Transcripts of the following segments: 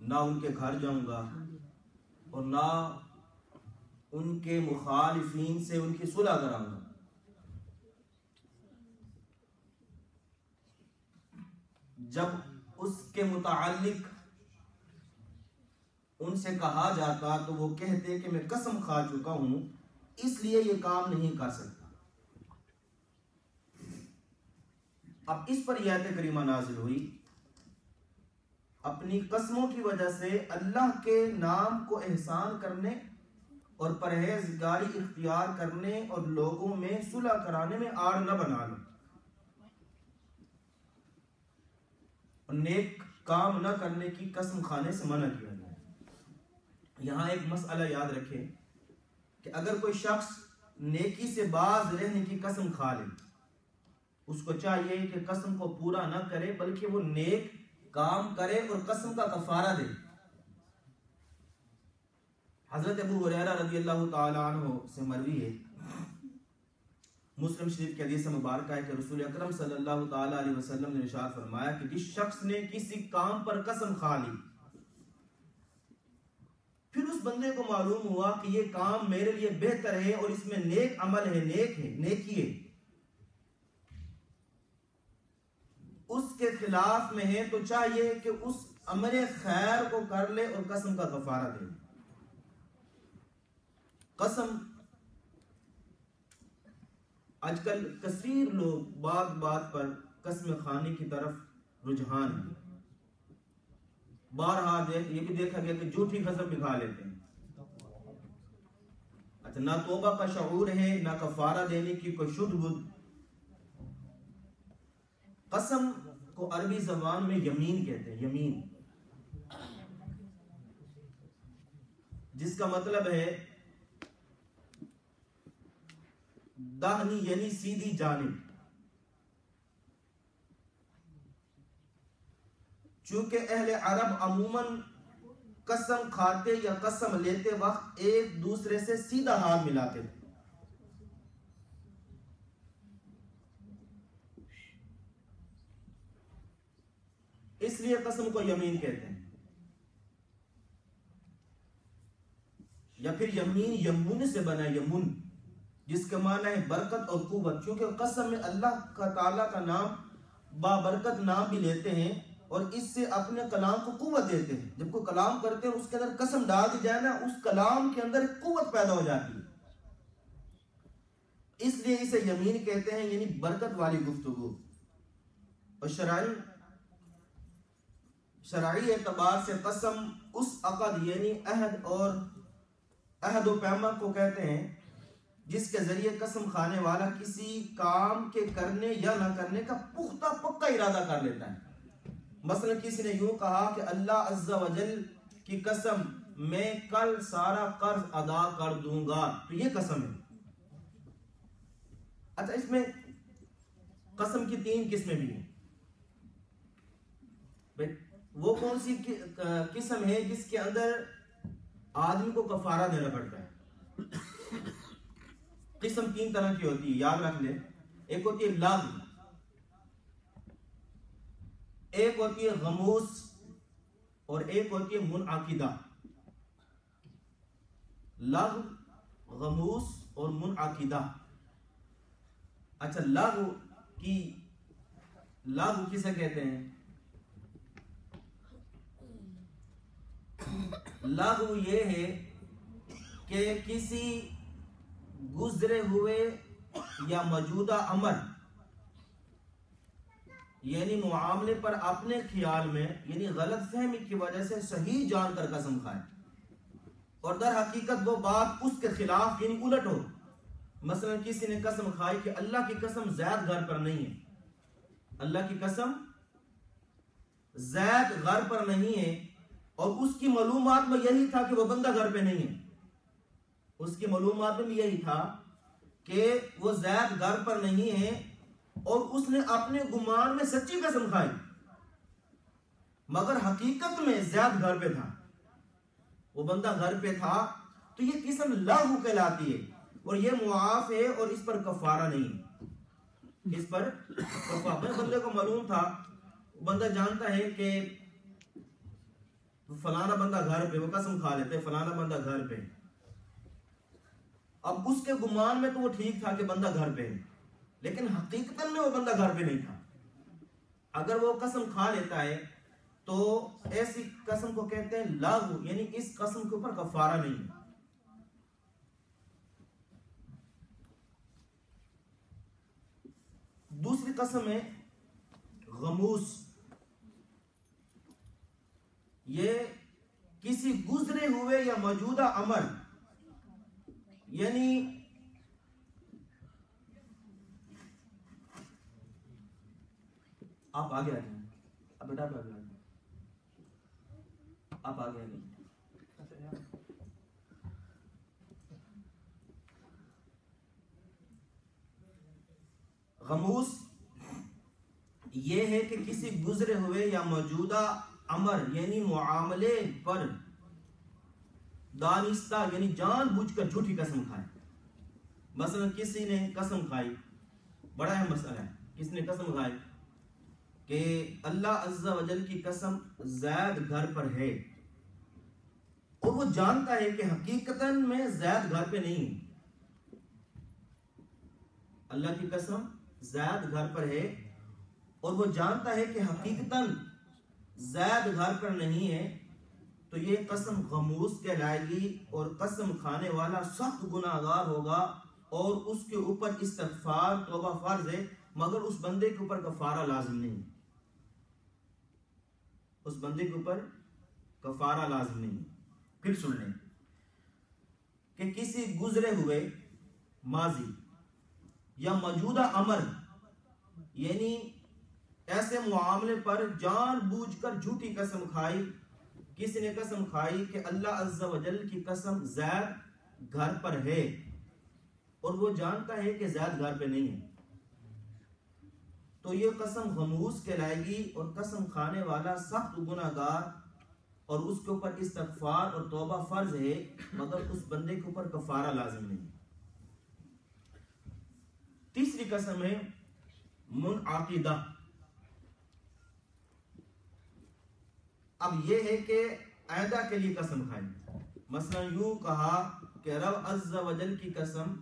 نہ ان کے گھر جاؤں گا اور نہ ان کے مخالفین سے ان کی صلح کراؤں گا۔ جب اس کے متعلق ان سے کہا جاتا تو وہ کہتے کہ میں قسم کھا چکا ہوں اس لیے یہ کام نہیں کر سکتا۔ اب اس پر یہ آیت کریمہ نازل ہوئی، اپنی قسموں کی وجہ سے اللہ کے نام کو احسان کرنے اور پرہیزگاری اختیار کرنے اور لوگوں میں صلح کرانے میں آڑ نہ بنا لو، اور نیک کام نہ کرنے کی قسم کھانے سے منع کیا گیا۔ یہاں ایک مسئلہ یاد رکھیں کہ اگر کوئی شخص نیکی سے باز رہنے کی قسم کھا لے، اس کو چاہیے کہ قسم کو پورا نہ کرے بلکہ وہ نیک کام کرے اور قسم کا کفارہ دے۔ حضرت ابو ہریرہ رضی اللہ تعالی عنہ سے مروی ہے، مسلم شریف کی حدیث مبارکہ ہے کہ رسول اکرم صلی اللہ تعالی علیہ وسلم نے ارشاد فرمایا کہ جس شخص نے کسی کام پر قسم کھا لی، پھر اس بندے کو معلوم ہوا کہ یہ کام میرے لیے بہتر ہے اور اس میں نیک عمل ہے، نیکی ہے، اس کے خلاف میں ہے، تو چاہیے کہ اس امر خیر کو کر لے اور قسم کا کفارہ دے۔ قسم آج کل کثیر لوگ بات پر قسم کھانے کی طرف رجحان ہے۔ بارہا یہ بھی دیکھا گیا کہ جھوٹی قسم بھی کھا لیتے ہیں۔ اچھا، نہ توبہ کا شعور ہے، نہ کفارہ دینے کی کوئی شدھ بدھ۔ قسم کو عربی زبان میں یمین کہتے ہیں، یمین، جس کا مطلب ہے داہنی یعنی سیدھی جانب۔ چونکہ اہل عرب عموماً قسم کھاتے یا قسم لیتے وقت ایک دوسرے سے سیدھا ہاتھ ملاتے تھے، اس لیے قسم کو یمین کہتے ہیں۔ یا پھر یمین یمون سے بنا، یمن، جس کا معنی ہے برکت اور قوت، کیونکہ قسم میں اللہ کا تعالیٰ کا نام بابرکت نام بھی لیتے ہیں اور اس سے اپنے کلام کو قوت دیتے ہیں۔ جب کوئی کلام کرتے ہیں اس کے اندر قسم ڈال دی جائے نا، اس کلام کے اندر قوت پیدا ہو جاتی ہے، اس لیے اسے یمین کہتے ہیں، یعنی برکت والی گفتگو۔ اور شرعی اعتبار سے قسم اس عقد یعنی عہد و پیمان کو کہتے ہیں جس کے ذریعے قسم کھانے والا کسی کام کے کرنے یا نہ کرنے کا پختہ پکا ارادہ کر لیتا ہے۔ مثلا کسی نے یوں کہا کہ اللہ عز و جل کی قسم میں کل سارا قرض ادا کر دوں گا، تو یہ قسم ہے۔ اچھا، اس میں قسم کی 3 قسمیں بھی ہیں۔ وہ کون سی قسم ہے جس کے اندر آدمی کو کفارہ دینا پڑتا ہے؟ قسم 3 طرح کی ہوتی ہے، یاد رکھ لیں۔ ایک ہوتی ہے لغو، ایک ہوتی ہے غموس، اور ایک ہوتی ہے منعقدہ۔ لغو، غموس اور منعقدہ۔ اچھا، لغو کسے کہتے ہیں؟ لغو یہ ہے کہ کسی گزرے ہوئے یا موجودہ امر یعنی معاملے پر اپنے خیال میں یعنی غلط فہمی کی وجہ سے صحیح جان کر قسم کھائے اور در حقیقت وہ بات اس کے خلاف یعنی الٹ ہو۔ مثلا کسی نے قسم کھائی کہ اللہ کی قسم زید گھر پر نہیں ہے، اللہ کی قسم زید گھر پر نہیں ہے، اور اس کی معلومات میں یہی تھا کہ وہ بندہ گھر پہ نہیں ہے، اس کی معلومات میں یہی تھا کہ وہ زید گھر پر نہیں ہے، اور اس نے اپنے گمان میں سچی قسم کھائی، مگر حقیقت میں زید گھر پہ تھا، وہ بندہ گھر پہ تھا، تو یہ قسم لغو کہلاتی ہے اور یہ معاف ہے اور اس پر کفارہ نہیں ہے۔ اس پر کفارہ، بندے کو معلوم تھا، بندہ جانتا ہے کہ فلانا بندہ گھر پہ، وہ قسم کھا لیتے فلانا بندہ گھر پہ. اب اس کے گمان میں تو وہ ٹھیک تھا کہ بندہ گھر پہ ہے، لیکن حقیقت میں وہ بندہ گھر پہ نہیں تھا. اگر وہ قسم کھا لیتا ہے تو ایسی قسم کو کہتے ہیں لاغو، یعنی اس قسم کے اوپر کفارہ نہیں ہے. دوسری قسم ہے غموس. یہ کسی گزرے ہوئے یا موجودہ امر، یعنی آپ آگے آ جائیں، اب بیٹا آپ آگے آ جائیں، آپ آگے آ جائیں. غموس یہ ہے کہ کسی گزرے ہوئے یا موجودہ امر یعنی معاملے پر دانستہ یعنی جان بوجھ کر جھوٹی قسم کھائے. مثلا کسی نے قسم کھائی، بڑا اہم مسئلہ ہے، کس نے قسم کھائی کہ اللہ عز و جل کی قسم زید گھر پر ہے، اور وہ جانتا ہے کہ حقیقتاً میں زید گھر پہ نہیں ہے. اللہ کی قسم زید گھر پر ہے اور وہ جانتا ہے کہ حقیقتاً زید گھر پر نہیں ہے، تو یہ قسم غموس کہلائے گی اور قسم کھانے والا سخت گناہگار ہوگا، اور اس کے اوپر استغفار توبہ فرض ہے، مگر اس بندے کے اوپر کفارہ لازم نہیں. اس بندے کے اوپر کفارہ لازم نہیں. پھر سن لیں کہ کسی گزرے ہوئے ماضی یا موجودہ امر یعنی ایسے معاملے پر جان بوجھ کر جھوٹی قسم کھائی. کسی نے قسم کھائی کہ اللہ عز و جل کی قسم زید گھر پر ہے، اور وہ جانتا ہے کہ زید گھر پہ نہیں ہے، تو یہ قسم غموس کہلائے گی اور قسم کھانے والا سخت گناہگار، اور اس کے اوپر استغفار اور توبہ فرض ہے، مگر اس بندے کے اوپر کفارہ لازم نہیں. تیسری قسم ہے منعقدہ. اب یہ ہے کہ آئندہ کے لیے قسم کھائی. مثلا یوں کہا کہ رب عز و جل کی قسم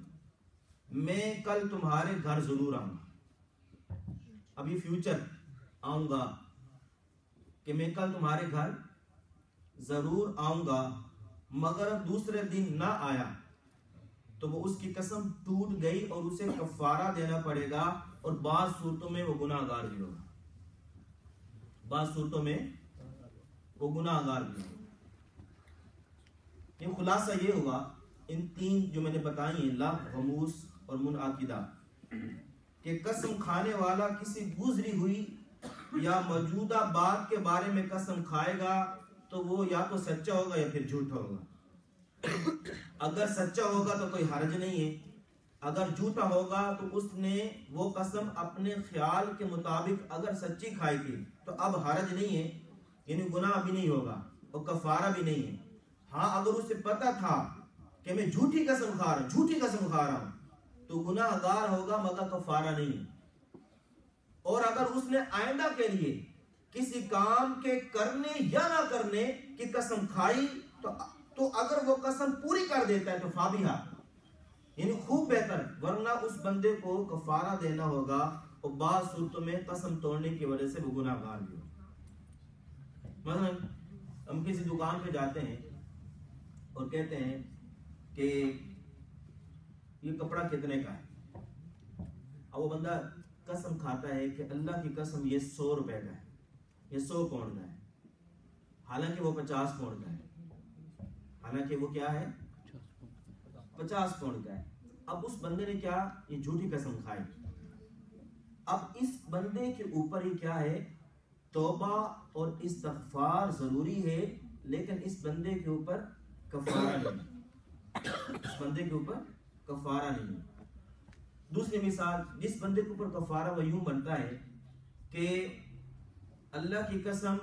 میں کل تمہارے گھر ضرور آؤں گا. اب یہ فیوچر آؤں گا کہ میں کل تمہارے گھر ضرور آؤں گا، مگر اب دوسرے دن نہ آیا تو وہ اس کی قسم ٹوٹ گئی اور اسے کفارہ دینا پڑے گا، اور بعض صورتوں میں وہ گناہگار بھی ہوگا. بعض صورتوں میں وہ گناہگار بھی ہوگا. یہ خلاصہ یہ ہوا ان تین جو میں نے بتائی ہیں، لاغ، غموس اور منعقدہ، کہ قسم کھانے والا کسی گزری ہوئی یا موجودہ بات کے بارے میں قسم کھائے گا تو وہ یا تو سچا ہوگا یا پھر جھوٹا ہوگا. اگر سچا ہوگا تو کوئی حرج نہیں ہے، اگر جھوٹا ہوگا تو اس نے وہ قسم اپنے خیال کے مطابق اگر سچی کھائی تھی تو اب حرج نہیں ہے، یعنی گناہ بھی نہیں ہوگا اور کفارہ بھی نہیں ہے. ہاں اگر اسے پتا تھا کہ میں جھوٹی قسم کھا رہا ہوں تو گناہ گار ہوگا مگر کفارہ نہیں ہے. اور اگر اس نے آئندہ کے لیے کسی کام کے کرنے یا نہ کرنے کی قسم کھائی تو اگر وہ قسم پوری کر دیتا ہے تو فابیہا، یعنی خوب بہتر، ورنہ اس بندے کو کفارہ دینا ہوگا، اور بعض صورتوں میں قسم توڑنے کی وجہ سے وہ گناہ گار بھی ہوگا. مثلا ہم کسی دکان پہ جاتے ہیں اور کہتے ہیں کہ یہ کپڑا کتنے کا ہے، اور وہ بندہ قسم کھاتا ہے کہ اللہ کی قسم یہ 100 روپے کا ہے، یہ 100 پاؤنڈ کا ہے، حالانکہ وہ 50 پاؤنڈ کا ہے، حالانکہ وہ کیا ہے 50 پاؤنڈ کا ہے. اب اس بندے نے کیا، یہ جھوٹی قسم کھائی. اب اس بندے کے اوپر یہ کیا ہے، توبہ اور استغفار ضروری ہے، لیکن اس بندے کے اوپر کفارہ نہیں، اس بندے کے اوپر کفارہ نہیں. دوسری مثال، جس بندے کے اوپر کفارہ وہ یوں بنتا ہے کہ اللہ کی قسم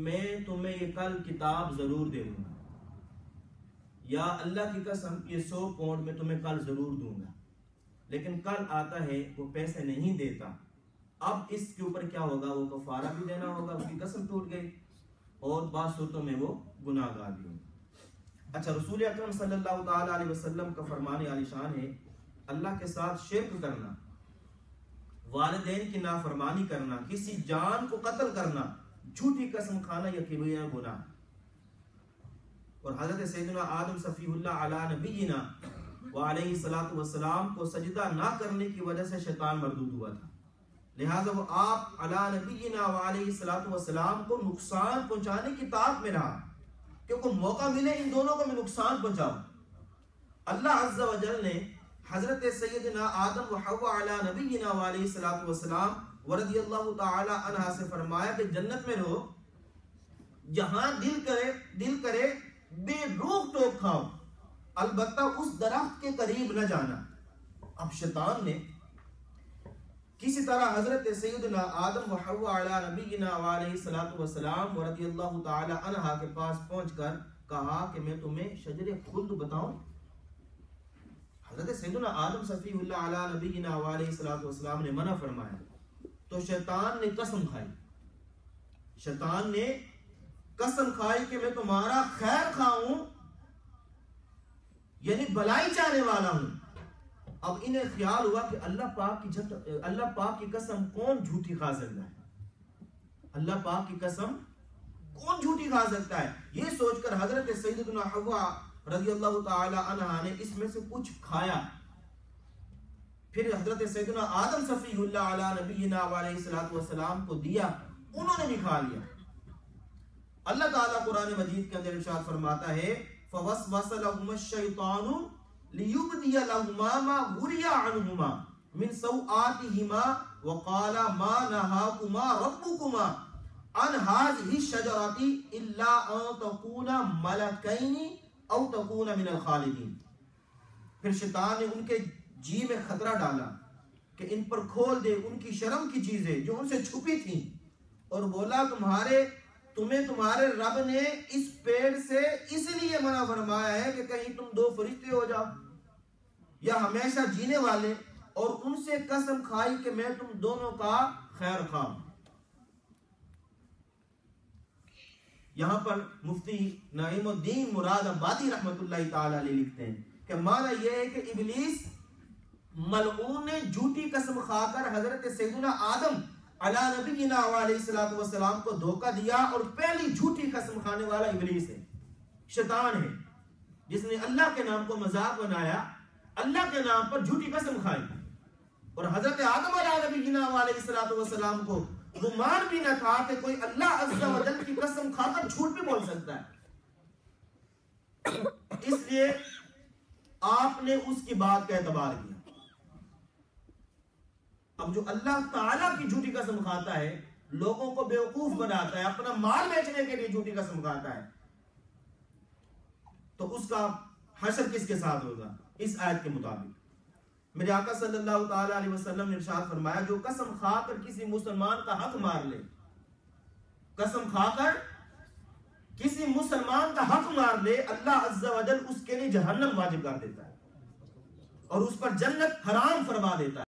میں تمہیں یہ کل کتاب ضرور دے دوں گا، یا اللہ کی قسم یہ 100 پاؤنڈ میں تمہیں کل ضرور دوں گا، لیکن کل آتا ہے وہ پیسے نہیں دیتا. اب اس کے اوپر کیا ہوگا، وہ کفارہ بھی دینا ہوگا، اس کی قسم ٹوٹ گئی. اور بعض صورتوں میں وہ گناہ گار بھی ہوں۔ اچھا، رسول اکرم صلی اللہ تعالی علیہ وسلم کا فرمان عالی شان ہے، اللہ کے ساتھ شرک کرنا، والدین کی نافرمانی کرنا، کسی جان کو قتل کرنا، جھوٹی قسم کھانا یہ کبیرہ گناہ۔ اور حضرت سیدنا آدم صفی اللہ علی نبینا وعلیہ الصلوۃ والسلام کو سجدہ نہ کرنے کی وجہ سے شیطان مردود ہوا تھا، لہٰذا وہ آپ علی نبینا وعلیہ الصلوۃ والسلام کو نقصان پہنچانے کی طاق میں رہا کہ کوئی موقع ملے ان دونوں کو میں نقصان پہنچاؤں۔ اللہ عز و جل نے حضرت سیدنا آدم و حوا علی نبینا وعلیہ الصلوۃ والسلام ورضی اللہ تعالی عنہ سے فرمایا کہ جنت میں رہو، جہاں دل کرے بے روک ٹوک کھاؤ، البتہ اس درخت کے قریب نہ جانا۔ اب شیطان نے کسی طرح حضرت سیدنا آدم و حوا علی نبینا وعلیہ الصلوۃ والسلام ورضی اللہ تعالی عنہ کے پاس پہنچ کر کہا کہ میں تمہیں شجر خلد بتاؤں۔ حضرت سیدنا آدم صفی اللہ علی نبینا وعلیہ الصلوۃ والسلام نے منع فرمایا، تو شیطان نے قسم کھائی، شیطان نے قسم کھائی کہ میں تمہارا خیر خواہ، یعنی بلائی چاہنے والا ہوں۔ اب انہیں خیال ہوا کہ اللہ پاک کی قسم کون جھوٹی کھا سکتا ہے، اللہ پاک کی قسم کون جھوٹی کھا سکتا ہے۔ یہ سوچ کر حضرت سیدنا حوا رضی اللہ تعالی عنہ نے اس میں سے کچھ کھایا، پھر حضرت سیدنا آدم صفی اللہ علی نبینا علیہ الصلوۃ والسلام کو دیا، انہوں نے بھی کھا لیا۔ اللہ تعالیٰ قرآن مجید کے اندر ارشاد فرماتا ہے فَوَسْوَسَ لَهُمَا الشَّيْطَانُ لِيُبْدِيَ لَهُمَا مَا وُرِيَ عَنْهُمَا مِنْ سَوْآتِهِمَا وَقَالَ مَا نَهَاكُمَا رَبُّكُمَا عَنْ هَٰذِهِ الشَّجَرَةِ إِلَّا أَن تَكُونَا مَلَكَيْنِ أَوْ تَكُونَ مِنَ الْخَالِدِينَ۔ پھر شیطان نے ان کے جی میں خطرہ ڈالا کہ ان پر کھول دے ان کی شرم کی چیزیں جو ان سے چھپی تھیں، اور بولا تمہیں تمہارے رب نے اس پیڑ سے اس لیے منع فرمایا ہے کہ کہیں تم دو فرشتے ہو جاؤ یا ہمیشہ جینے والے، اور ان سے قسم کھائی کہ میں تم دونوں کا خیر خواہ۔ یہاں پر مفتی نعیم الدین مراد آبادی رحمت اللہ تعالی علیہ لکھتے ہیں کہ معنی یہ ہے کہ ابلیس ملعون نے جھوٹی قسم کھا کر حضرت سیدنا آدم علی نبینا علیہ الصلوۃ والسلام کو دھوکہ دیا، اور پہلی جھوٹی قسم کھانے والا ابلیس ہے، شیطان ہے، جس نے اللہ کے نام کو مذاق بنایا، اللہ کے نام پر جھوٹی قسم کھائی۔ اور حضرت آدم علی نبینا علیہ الصلوۃ والسلام کو گمان بھی نہ تھا کہ کوئی اللہ عز و جل کی قسم کھا کر جھوٹ بھی بول سکتا ہے، اس لیے آپ نے اس کی بات کا اعتبار کیا۔ اب جو اللہ تعالیٰ کی جھوٹی قسم کھاتا ہے، لوگوں کو بیوقوف بناتا ہے، اپنا مال بیچنے کے لیے جھوٹی قسم کھاتا ہے، تو اس کا حشر کس کے ساتھ ہوگا؟ اس آیت کے مطابق میرے آقا صلی اللہ تعالی علیہ وسلم نے ارشاد فرمایا جو قسم کھا کر کسی مسلمان کا حق مار لے، قسم کھا کر کسی مسلمان کا حق مار لے، اللہ عز و جل اس کے لیے جہنم واجب کر دیتا ہے اور اس پر جنت حرام فرما دیتا ہے۔